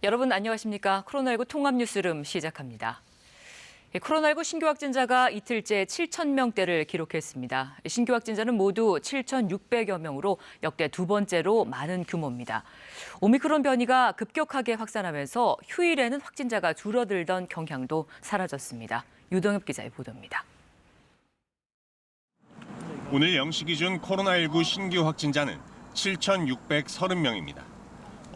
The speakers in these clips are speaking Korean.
여러분 안녕하십니까? 코로나19 통합 뉴스룸 시작합니다. 코로나19 신규 확진자가 이틀째 7,000명대를 기록했습니다. 신규 확진자는 모두 7,600여 명으로 역대 두 번째로 많은 규모입니다. 오미크론 변이가 급격하게 확산하면서 휴일에는 확진자가 줄어들던 경향도 사라졌습니다. 유동엽 기자의 보도입니다. 오늘 0시 기준 코로나19 신규 확진자는 7,630명입니다.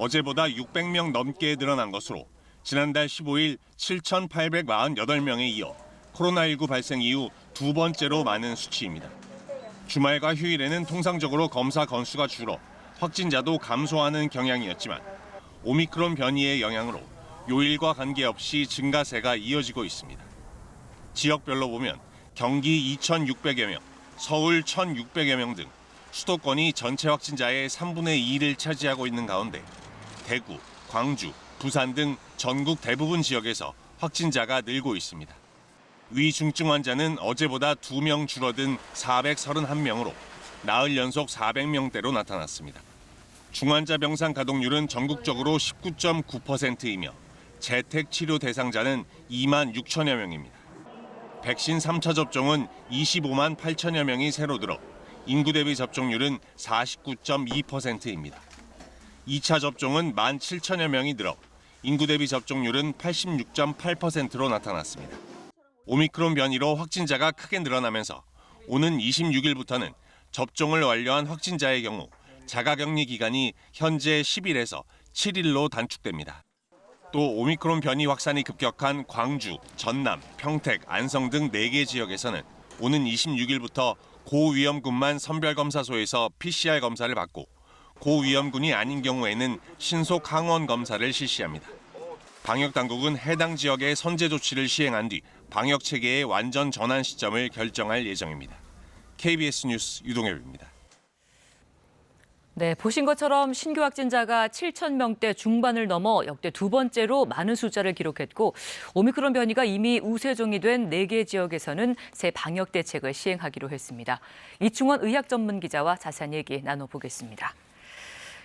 어제보다 600명 넘게 늘어난 것으로 지난달 15일 7,848명에 이어 코로나19 발생 이후 두 번째로 많은 수치입니다. 주말과 휴일에는 통상적으로 검사 건수가 줄어 확진자도 감소하는 경향이었지만 오미크론 변이의 영향으로 요일과 관계없이 증가세가 이어지고 있습니다. 지역별로 보면 경기 2,600여 명, 서울 1,600여 명 등 수도권이 전체 확진자의 3분의 2를 차지하고 있는 가운데 대구, 광주, 부산 등 전국 대부분 지역에서 확진자가 늘고 있습니다. 위중증 환자는 어제보다 2명 줄어든 431명으로 나흘 연속 400명대로 나타났습니다. 중환자 병상 가동률은 전국적으로 19.9%이며 재택 치료 대상자는 2만 6천여 명입니다. 백신 3차 접종은 25만 8천여 명이 새로 들어 인구 대비 접종률은 49.2%입니다. 2차 접종은 1만 7천여 명이 늘어 인구 대비 접종률은 86.8%로 나타났습니다. 오미크론 변이로 확진자가 크게 늘어나면서 오는 26일부터는 접종을 완료한 확진자의 경우 자가격리 기간이 현재 10일에서 7일로 단축됩니다. 또 오미크론 변이 확산이 급격한 광주, 전남, 평택, 안성 등 4개 지역에서는 오는 26일부터 고위험군만 선별검사소에서 PCR 검사를 받고 고위험군이 아닌 경우에는 신속 항원 검사를 실시합니다. 방역당국은 해당 지역의 선제 조치를 시행한 뒤 방역 체계의 완전 전환 시점을 결정할 예정입니다. KBS 뉴스 유동엽입니다. 네, 보신 것처럼 신규 확진자가 7,000명대 중반을 넘어 역대 두 번째로 많은 숫자를 기록했고 오미크론 변이가 이미 우세종이 된 4개 지역에서는 새 방역 대책을 시행하기로 했습니다. 이충원 의학 전문 기자와 자세한 얘기 나눠보겠습니다.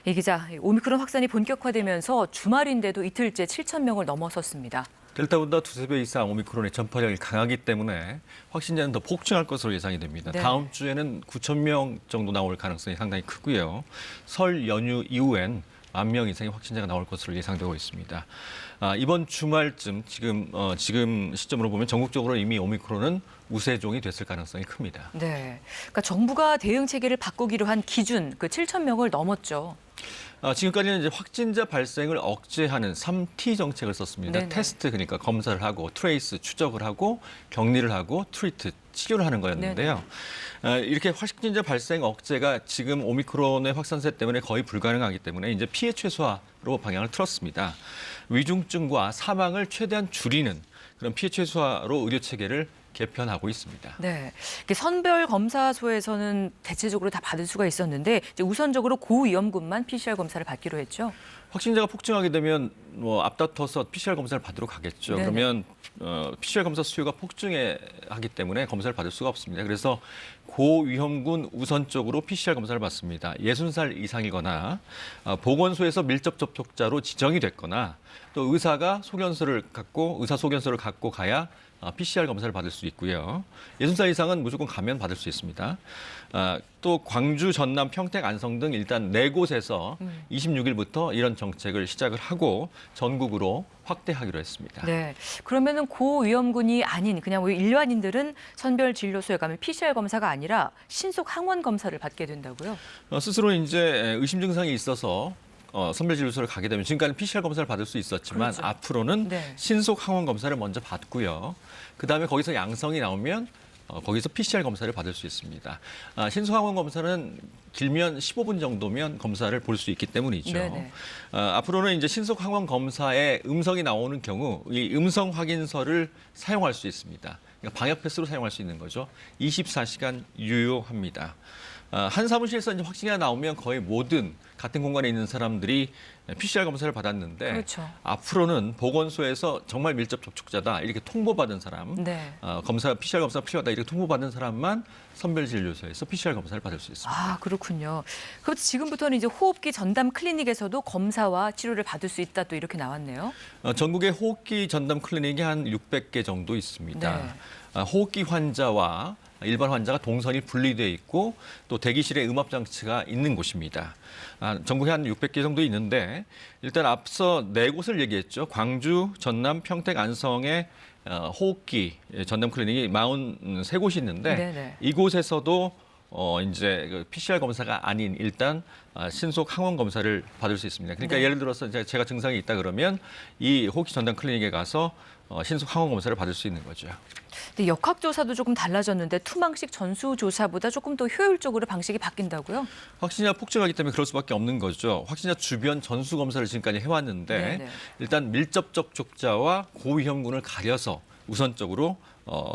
이 기자, 오미크론 확산이 본격화되면서 주말인데도 이틀째 7,000명을 넘어섰습니다. 델타보다 두세 배 이상 오미크론의 전파력이 강하기 때문에 확진자는 더 폭증할 것으로 예상이 됩니다. 네. 다음 주에는 9,000명 정도 나올 가능성이 상당히 크고요. 설 연휴 이후엔 10,000명 이상의 확진자가 나올 것으로 예상되고 있습니다. 이번 주말쯤 지금 시점으로 보면 전국적으로 이미 오미크론은 우세종이 됐을 가능성이 큽니다. 네, 그러니까 정부가 대응 체계를 바꾸기로 한 기준, 그 7,000명을 넘었죠. 지금까지는 이제 확진자 발생을 억제하는 3T 정책을 썼습니다. 네네. 테스트, 그러니까 검사를 하고, 트레이스, 추적을 하고, 격리를 하고, 트리트, 치료를 하는 거였는데요. 이렇게 확진자 발생 억제가 지금 오미크론의 확산세 때문에 거의 불가능하기 때문에 이제 피해 최소화로 방향을 틀었습니다. 위중증과 사망을 최대한 줄이는 그런 피해 최소화로 의료 체계를 개편하고 있습니다. 네, 이게 선별 검사소에서는 대체적으로 다 받을 수가 있었는데 이제 우선적으로 고위험군만 PCR 검사를 받기로 했죠. 확진자가 폭증하게 되면 앞다퉈서 PCR 검사를 받으러 가겠죠. 네네. 그러면 PCR 검사 수요가 폭증하기 때문에 검사를 받을 수가 없습니다. 그래서 고위험군 우선적으로 PCR 검사를 받습니다. 60살 이상이거나 보건소에서 밀접 접촉자로 지정이 됐거나 또 의사 소견서를 갖고 가야 PCR 검사를 받을 수 있고요. 60살 이상은 무조건 가면 받을 수 있습니다. 또 광주, 전남, 평택, 안성 등 일단 4곳에서 26일부터 이런 정책을 시작을 하고 전국으로 확대하기로 했습니다. 네, 그러면은 고위험군이 아닌 그냥 일반인들은 선별 진료소에 가면 PCR 검사가 아니라 신속 항원 검사를 받게 된다고요? 스스로 이제 의심 증상이 있어서 선별진료소를 가게 되면 지금까지 PCR 검사를 받을 수 있었지만 그렇죠. 앞으로는 네. 신속 항원 검사를 먼저 받고요. 그다음에 거기서 양성이 나오면 거기서 PCR 검사를 받을 수 있습니다. 신속 항원 검사는 길면 15분 정도면 검사를 볼 수 있기 때문이죠. 네네. 앞으로는 이제 신속 항원 검사에 음성이 나오는 경우 이 음성 확인서를 사용할 수 있습니다. 그러니까 방역 패스로 사용할 수 있는 거죠. 24시간 유효합니다. 한 사무실에서 이제 확진자가 나오면 거의 모든 같은 공간에 있는 사람들이 PCR 검사를 받았는데 그렇죠. 앞으로는 보건소에서 정말 밀접 접촉자다 이렇게 통보받은 사람, 네. PCR 검사가 필요하다 이렇게 통보받은 사람만 선별진료소에서 PCR 검사를 받을 수 있습니다. 아, 그렇군요. 그럼 지금부터는 이제 호흡기 전담 클리닉에서도 검사와 치료를 받을 수 있다 또 이렇게 나왔네요. 전국에 호흡기 전담 클리닉이 한 600개 정도 있습니다. 네. 호흡기 환자와 일반 환자가 동선이 분리되어 있고 또 대기실에 음압 장치가 있는 곳입니다. 전국에 한 600개 정도 있는데 일단 앞서 네 곳을 얘기했죠. 광주, 전남, 평택, 안성에 호흡기 전담 클리닉이 43곳이 있는데 네네. 이곳에서도 이제 그 PCR 검사가 아닌 일단 신속 항원 검사를 받을 수 있습니다. 그러니까 네. 예를 들어서 제가 증상이 있다 그러면 이 호흡기 전담 클리닉에 가서 신속 항원 검사를 받을 수 있는 거죠. 근데 역학조사도 조금 달라졌는데 투망식 전수조사보다 조금 더 효율적으로 방식이 바뀐다고요? 확진자 폭증하기 때문에 그럴 수밖에 없는 거죠. 확진자 주변 전수 검사를 지금까지 해왔는데 네네. 일단 밀접 접촉자와 고위험군을 가려서 우선적으로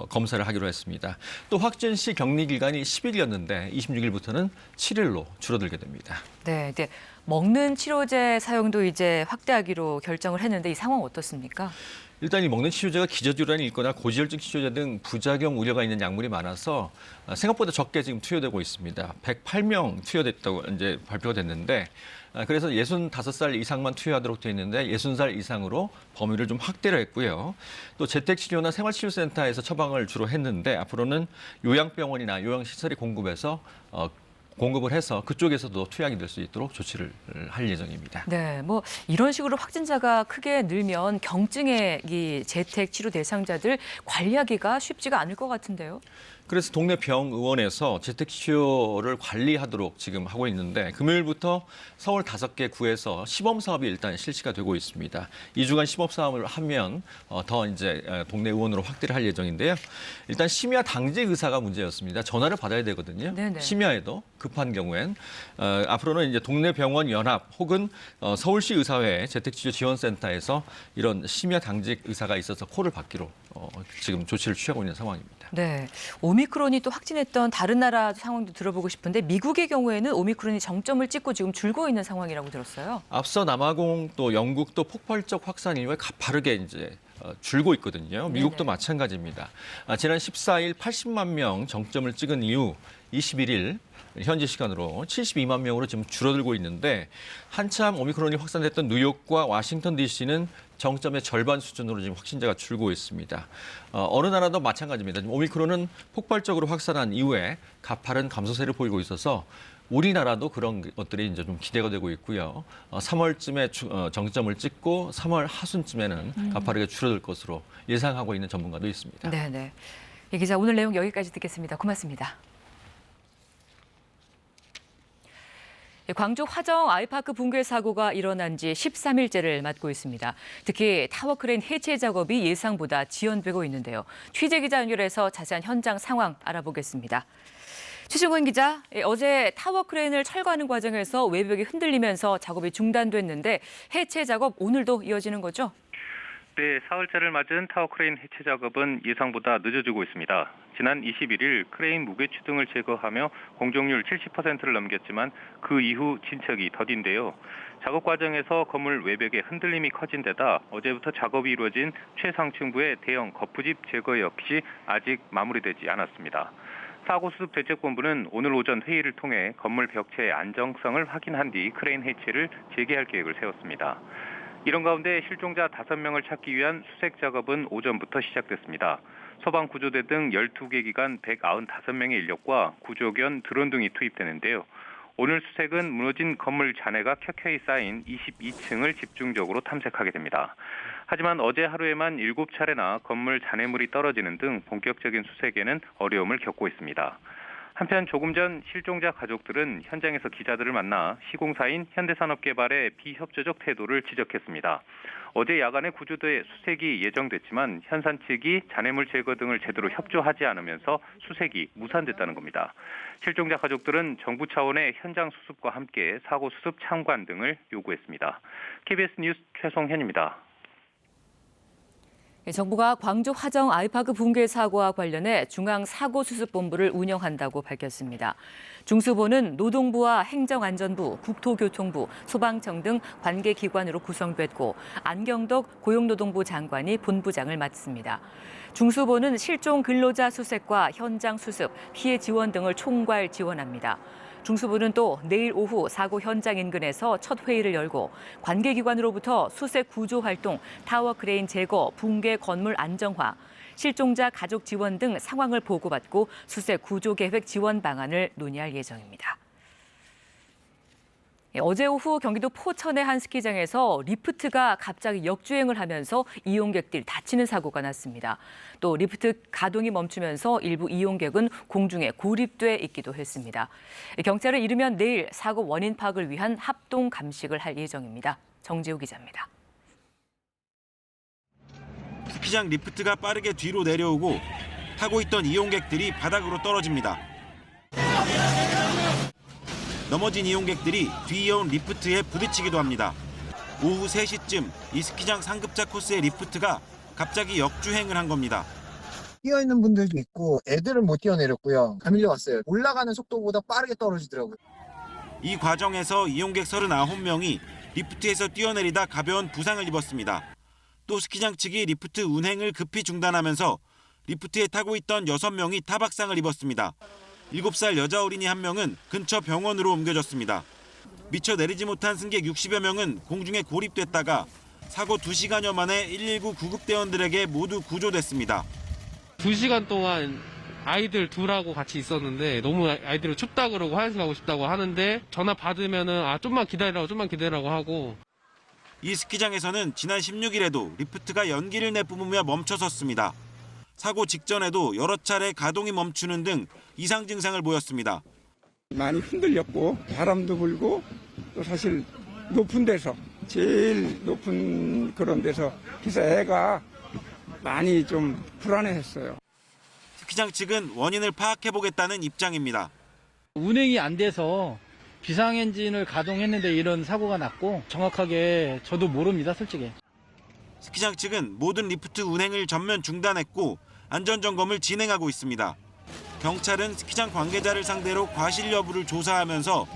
검사를 하기로 했습니다. 또 확진 시 격리 기간이 10일이었는데 26일부터는 7일로 줄어들게 됩니다. 네, 네. 먹는 치료제 사용도 이제 확대하기로 결정을 했는데 이 상황 어떻습니까? 일단 이 먹는 치료제가 기저질환이 있거나 고지혈증 치료제 등 부작용 우려가 있는 약물이 많아서 생각보다 적게 지금 투여되고 있습니다. 108명 투여됐다고 이제 발표가 됐는데 그래서 65살 이상만 투여하도록 되어 있는데 60살 이상으로 범위를 좀 확대를 했고요. 또 재택치료나 생활치료센터에서 처방을 주로 했는데 앞으로는 요양병원이나 요양시설이 공급을 해서 그쪽에서도 투약이 될 수 있도록 조치를 할 예정입니다. 네, 뭐 이런 식으로 확진자가 크게 늘면 경증의 이 재택 치료 대상자들 관리하기가 쉽지가 않을 것 같은데요. 그래서 동네 병의원에서 재택치료를 관리하도록 지금 하고 있는데 금요일부터 서울 5개 구에서 시범 사업이 일단 실시가 되고 있습니다. 2주간 시범 사업을 하면 더 이제 동네 의원으로 확대를 할 예정인데요. 일단 심야 당직 의사가 문제였습니다. 전화를 받아야 되거든요. 네네. 심야에도 급한 경우엔 앞으로는 이제 동네 병원 연합 혹은 서울시 의사회 재택치료 지원센터에서 이런 심야 당직 의사가 있어서 콜을 받기로 지금 조치를 취하고 있는 상황입니다. 네, 오미크론이 또 확진했던 다른 나라 상황도 들어보고 싶은데 미국의 경우에는 오미크론이 정점을 찍고 지금 줄고 있는 상황이라고 들었어요. 앞서 남아공 또 영국도 폭발적 확산 이후에 가파르게 이제 줄고 있거든요. 미국도 네네. 마찬가지입니다. 지난 14일 80만 명 정점을 찍은 이후 21일 현지 시간으로 72만 명으로 지금 줄어들고 있는데 한참 오미크론이 확산됐던 뉴욕과 워싱턴 DC는 정점의 절반 수준으로 지금 확진자가 줄고 있습니다. 어느 나라도 마찬가지입니다. 지금 오미크론은 폭발적으로 확산한 이후에 가파른 감소세를 보이고 있어서 우리나라도 그런 것들이 이제 좀 기대가 되고 있고요. 3월쯤에 정점을 찍고 3월 하순쯤에는 가파르게 줄어들 것으로 예상하고 있는 전문가도 있습니다. 네, 네. 이 기자 오늘 내용 여기까지 듣겠습니다. 고맙습니다. 광주 화정 아이파크 붕괴 사고가 일어난 지 13일째를 맞고 있습니다. 특히 타워 크레인 해체 작업이 예상보다 지연되고 있는데요. 취재 기자 연결해서 자세한 현장 상황 알아보겠습니다. 최승훈 기자, 어제 타워 크레인을 철거하는 과정에서 외벽이 흔들리면서 작업이 중단됐는데 해체 작업 오늘도 이어지는 거죠? 네, 사흘째를 맞은 타워 크레인 해체 작업은 예상보다 늦어지고 있습니다. 지난 21일 크레인 무게 추등을 제거하며 공정률 70%를 넘겼지만 그 이후 진척이 더딘데요. 작업 과정에서 건물 외벽의 흔들림이 커진 데다 어제부터 작업이 이루어진 최상층부의 대형 거푸집 제거 역시 아직 마무리되지 않았습니다. 사고 수습 대책본부는 오늘 오전 회의를 통해 건물 벽체의 안정성을 확인한 뒤 크레인 해체를 재개할 계획을 세웠습니다. 이런 가운데 실종자 5명을 찾기 위한 수색 작업은 오전부터 시작됐습니다. 소방구조대 등 12개 기관 195명의 인력과 구조견, 드론 등이 투입되는데요. 오늘 수색은 무너진 건물 잔해가 켜켜이 쌓인 22층을 집중적으로 탐색하게 됩니다. 하지만 어제 하루에만 7차례나 건물 잔해물이 떨어지는 등 본격적인 수색에는 어려움을 겪고 있습니다. 한편 조금 전 실종자 가족들은 현장에서 기자들을 만나 시공사인 현대산업개발의 비협조적 태도를 지적했습니다. 어제 야간에 구조대 수색이 예정됐지만 현산 측이 잔해물 제거 등을 제대로 협조하지 않으면서 수색이 무산됐다는 겁니다. 실종자 가족들은 정부 차원의 현장 수습과 함께 사고 수습 참관 등을 요구했습니다. KBS 뉴스 최성현입니다. 정부가 광주 화정 아이파크 붕괴 사고와 관련해 중앙사고수습본부를 운영한다고 밝혔습니다. 중수본은 노동부와 행정안전부, 국토교통부, 소방청 등 관계기관으로 구성됐고 안경덕 고용노동부 장관이 본부장을 맡습니다. 중수본은 실종 근로자 수색과 현장 수습, 피해 지원 등을 총괄 지원합니다. 중수부는 또 내일 오후 사고 현장 인근에서 첫 회의를 열고 관계기관으로부터 수색 구조 활동, 타워 크레인 제거, 붕괴 건물 안정화, 실종자 가족 지원 등 상황을 보고받고 수색 구조 계획 지원 방안을 논의할 예정입니다. 어제 오후 경기도 포천의 한 스키장에서 리프트가 갑자기 역주행을 하면서 이용객들이 다치는 사고가 났습니다. 또 리프트 가동이 멈추면서 일부 이용객은 공중에 고립돼 있기도 했습니다. 경찰은 이르면 내일 사고 원인 파악을 위한 합동 감식을 할 예정입니다. 정지우 기자입니다. 스키장 리프트가 빠르게 뒤로 내려오고 타고 있던 이용객들이 바닥으로 떨어집니다. 넘어진 이용객들이 뒤이어온 리프트에 부딪히기도 합니다. 오후 3시쯤 이 스키장 상급자 코스의 리프트가 갑자기 역주행을 한 겁니다. 뛰어있는 분들도 있고 애들은 못 뛰어내렸고요. 다 밀려왔어요. 올라가는 속도보다 빠르게 떨어지더라고요. 이 과정에서 이용객 39명이 리프트에서 뛰어내리다 가벼운 부상을 입었습니다. 또 스키장 측이 리프트 운행을 급히 중단하면서 리프트에 타고 있던 6명이 타박상을 입었습니다. 7살 여자 어린이 1명은 근처 병원으로 옮겨졌습니다. 미처 내리지 못한 승객 60여 명은 공중에 고립됐다가 사고 2시간여 만에 119 구급대원들에게 모두 구조됐습니다. 2시간 동안 아이들 둘하고 같이 있었는데 너무 아이들이 춥다 그러고 화장실 가고 싶다고 하는데 전화 받으면은 좀만 기다리라고 하고. 이 스키장에서는 지난 16일에도 리프트가 연기를 내뿜으며 멈춰섰습니다. 사고 직전에도 여러 차례 가동이 멈추는 등 이상 증상을 보였습니다. 많이 흔들렸고 바람도 불고 또 사실 높은 데서 제일 높은 그런 데서 그래서 애가 많이 좀 불안해했어요. 스키장 측은 원인을 파악해보겠다는 입장입니다. 운행이 안 돼서 비상엔진을 가동했는데 이런 사고가 났고 정확하게 저도 모릅니다, 솔직히. 스키장 측은 모든 리프트 운행을 전면 중단했고 안전점검을 진행하고 있습니다. 경찰은 스키장 관계자를 상대로 과실 여부를 조사하면서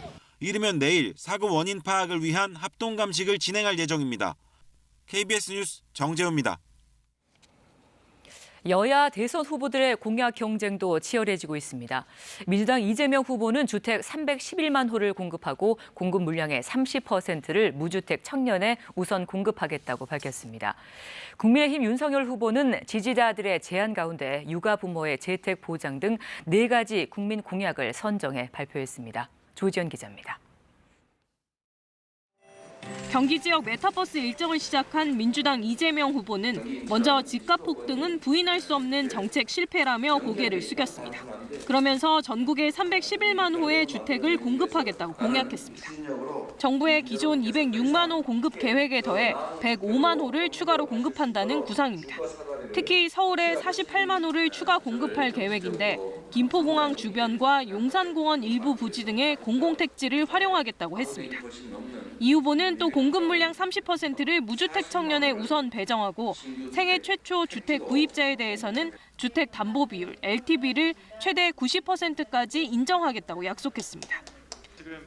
이르면 내일 사고 원인 파악을 위한 합동 감식을 진행할 예정입니다. KBS 뉴스 정재우입니다. 여야 대선 후보들의 공약 경쟁도 치열해지고 있습니다. 민주당 이재명 후보는 주택 311만 호를 공급하고 공급 물량의 30%를 무주택 청년에 우선 공급하겠다고 밝혔습니다. 국민의힘 윤석열 후보는 지지자들의 제안 가운데 육아 부모의 재택 보장 등 4가지 국민 공약을 선정해 발표했습니다. 조지연 기자입니다. 경기 지역 메타버스 일정을 시작한 민주당 이재명 후보는 먼저 집값 폭등은 부인할 수 없는 정책 실패라며 고개를 숙였습니다. 그러면서 전국에 311만 호의 주택을 공급하겠다고 공약했습니다. 정부의 기존 206만 호 공급 계획에 더해 105만 호를 추가로 공급한다는 구상입니다. 특히 서울에 48만 호를 추가 공급할 계획인데 김포공항 주변과 용산공원 일부 부지 등의 공공택지를 활용하겠다고 했습니다. 이 후보는 또 공급 물량 30%를 무주택 청년에 우선 배정하고 생애 최초 주택 구입자에 대해서는 주택 담보 비율, LTV를 최대 90%까지 인정하겠다고 약속했습니다.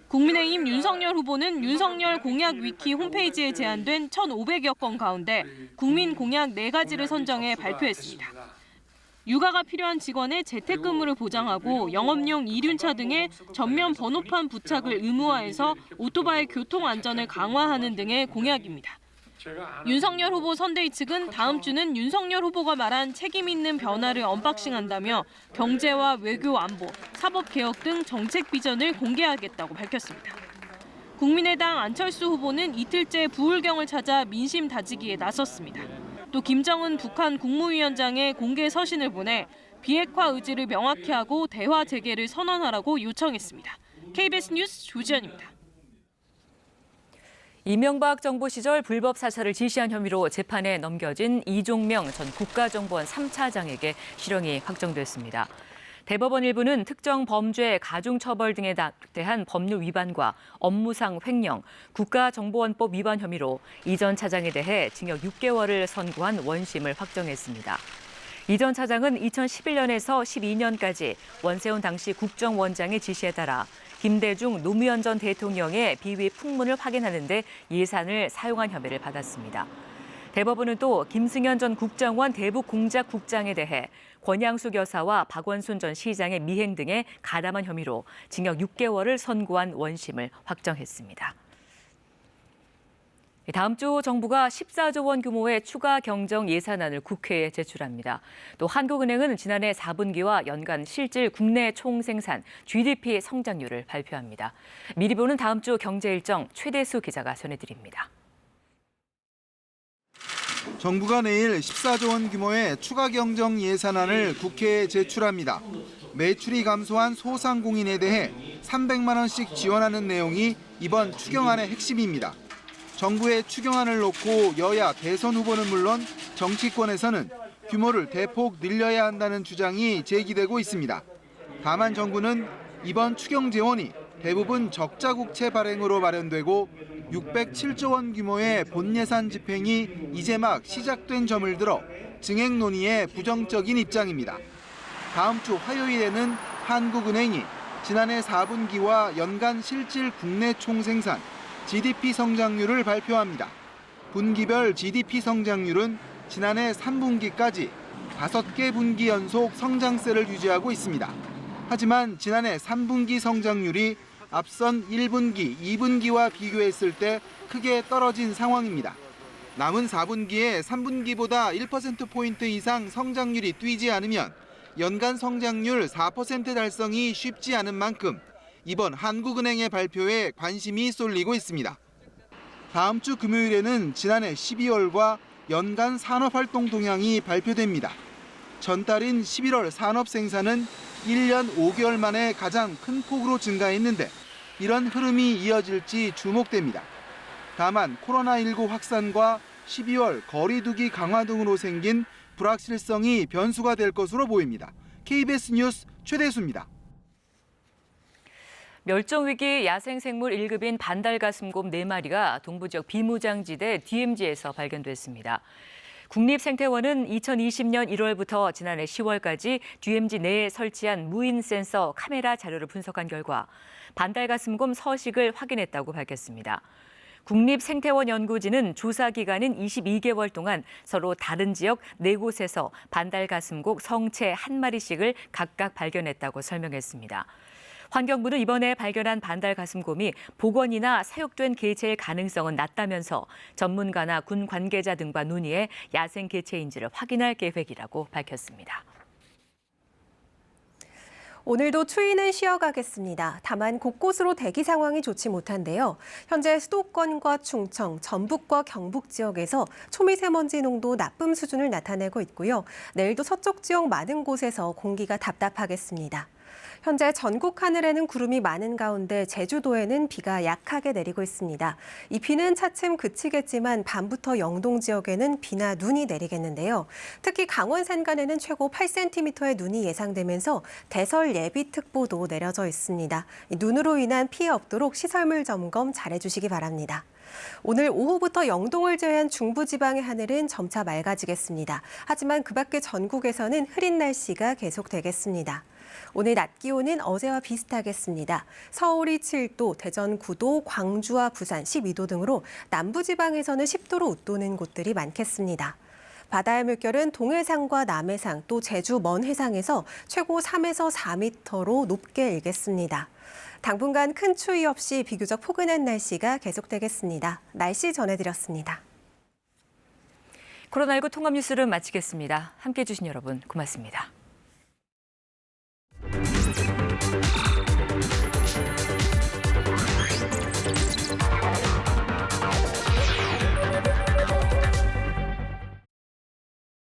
국민의힘 윤석열 후보는 윤석열 공약 위키 홈페이지에 제안된 1,500여 건 가운데 국민 공약 4가지를 선정해 발표했습니다. 육아가 필요한 직원의 재택근무를 보장하고 영업용 이륜차 등의 전면 번호판 부착을 의무화해서 오토바이 교통 안전을 강화하는 등의 공약입니다. 윤석열 후보 선대위 측은 다음 주는 윤석열 후보가 말한 책임 있는 변화를 언박싱한다며 경제와 외교 안보, 사법개혁 등 정책 비전을 공개하겠다고 밝혔습니다. 국민의당 안철수 후보는 이틀째 부울경을 찾아 민심 다지기에 나섰습니다. 또 김정은 북한 국무위원장의 공개 서신을 보내 비핵화 의지를 명확히 하고 대화 재개를 선언하라고 요청했습니다. KBS 뉴스 조지연입니다. 이명박 정부 시절 불법 사찰을 지시한 혐의로 재판에 넘겨진 이종명 전 국가정보원 3차장에게 실형이 확정됐습니다. 대법원 일부는 특정 범죄, 가중처벌 등에 대한 법률 위반과 업무상 횡령, 국가정보원법 위반 혐의로 이 전 차장에 대해 징역 6개월을 선고한 원심을 확정했습니다. 이 전 차장은 2011년에서 12년까지 원세훈 당시 국정원장의 지시에 따라 김대중 노무현 전 대통령의 비위 풍문을 확인하는 데 예산을 사용한 혐의를 받았습니다. 대법원은 또 김승현 전 국정원 대북공작국장에 대해 권양숙 여사와 박원순 전 시장의 미행 등의 가담한 혐의로 징역 6개월을 선고한 원심을 확정했습니다. 다음 주 정부가 14조 원 규모의 추가 경정 예산안을 국회에 제출합니다. 또 한국은행은 지난해 4분기와 연간 실질 국내 총생산 GDP 성장률을 발표합니다. 미리 보는 다음 주 경제 일정 최대수 기자가 전해드립니다. 정부가 내일 14조 원 규모의 추가 경정 예산안을 국회에 제출합니다. 매출이 감소한 소상공인에 대해 300만 원씩 지원하는 내용이 이번 추경안의 핵심입니다. 정부의 추경안을 놓고 여야 대선 후보는 물론 정치권에서는 규모를 대폭 늘려야 한다는 주장이 제기되고 있습니다. 다만 정부는 이번 추경 재원이 대부분 적자 국채 발행으로 마련되고 607조 원 규모의 본 예산 집행이 이제 막 시작된 점을 들어 증액 논의에 부정적인 입장입니다. 다음 주 화요일에는 한국은행이 지난해 4분기와 연간 실질 국내 총생산 GDP 성장률을 발표합니다. 분기별 GDP 성장률은 지난해 3분기까지 5개 분기 연속 성장세를 유지하고 있습니다. 하지만 지난해 3분기 성장률이 앞선 1분기, 2분기와 비교했을 때 크게 떨어진 상황입니다. 남은 4분기에 3분기보다 1%포인트 이상 성장률이 뛰지 않으면 연간 성장률 4% 달성이 쉽지 않은 만큼 이번 한국은행의 발표에 관심이 쏠리고 있습니다. 다음 주 금요일에는 지난해 12월과 연간 산업활동 동향이 발표됩니다. 전달인 11월 산업 생산은 1년 5개월 만에 가장 큰 폭으로 증가했는데 이런 흐름이 이어질지 주목됩니다. 다만 코로나19 확산과 12월 거리두기 강화 등으로 생긴 불확실성이 변수가 될 것으로 보입니다. KBS 뉴스 최대수입니다. 멸종위기 야생생물 1급인 반달가슴곰 4마리가 동부지역 비무장지대 DMZ에서 발견됐습니다. 국립생태원은 2020년 1월부터 지난해 10월까지 DMZ 내에 설치한 무인 센서 카메라 자료를 분석한 결과 반달가슴곰 서식을 확인했다고 밝혔습니다. 국립생태원 연구진은 조사 기간인 22개월 동안 서로 다른 지역 4곳에서 반달가슴곰 성체 1마리씩을 각각 발견했다고 설명했습니다. 환경부는 이번에 발견한 반달가슴곰이 복원이나 사육된 개체일 가능성은 낮다면서 전문가나 군 관계자 등과 논의해 야생 개체인지를 확인할 계획이라고 밝혔습니다. 오늘도 추위는 쉬어가겠습니다. 다만 곳곳으로 대기 상황이 좋지 못한데요. 현재 수도권과 충청, 전북과 경북 지역에서 초미세먼지 농도 나쁨 수준을 나타내고 있고요. 내일도 서쪽 지역 많은 곳에서 공기가 답답하겠습니다. 현재 전국 하늘에는 구름이 많은 가운데 제주도에는 비가 약하게 내리고 있습니다. 이 비는 차츰 그치겠지만 밤부터 영동 지역에는 비나 눈이 내리겠는데요. 특히 강원 산간에는 최고 8cm의 눈이 예상되면서 대설 예비특보도 내려져 있습니다. 눈으로 인한 피해 없도록 시설물 점검 잘해주시기 바랍니다. 오늘 오후부터 영동을 제외한 중부지방의 하늘은 점차 맑아지겠습니다. 하지만 그 밖의 전국에서는 흐린 날씨가 계속되겠습니다. 오늘 낮 기온은 어제와 비슷하겠습니다. 서울이 7도, 대전 9도, 광주와 부산 12도 등으로 남부지방에서는 10도로 웃도는 곳들이 많겠습니다. 바다의 물결은 동해상과 남해상 또 제주 먼 해상에서 최고 3에서 4m로 높게 일겠습니다. 당분간 큰 추위 없이 비교적 포근한 날씨가 계속되겠습니다. 날씨 전해드렸습니다. 코로나19 통합 뉴스를 마치겠습니다. 함께해 주신 여러분 고맙습니다.